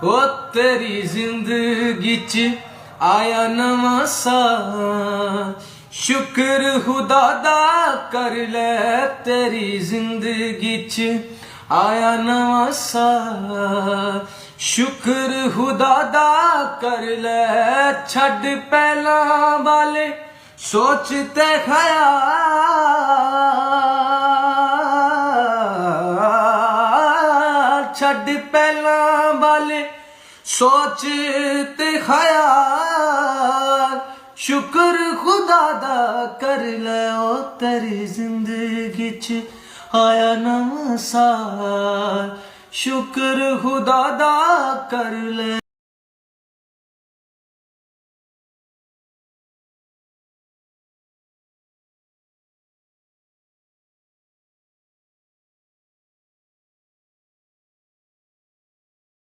ओ तेरी जिंदगी च आया नवा सा, शुक्र खुदा दा कर ले। तेरी जिंदगी च आया नवा सा, शुक्र खुदा दा कर ले। छड़ पहला वाले सोचते ख्याल, छड़ पहला वाले सोचते ख्याल, शुक्र खुदा दा कर ले। ओ तेरी जिंदगी च आया नवा साल, शुक्र खुदा दा कर ले।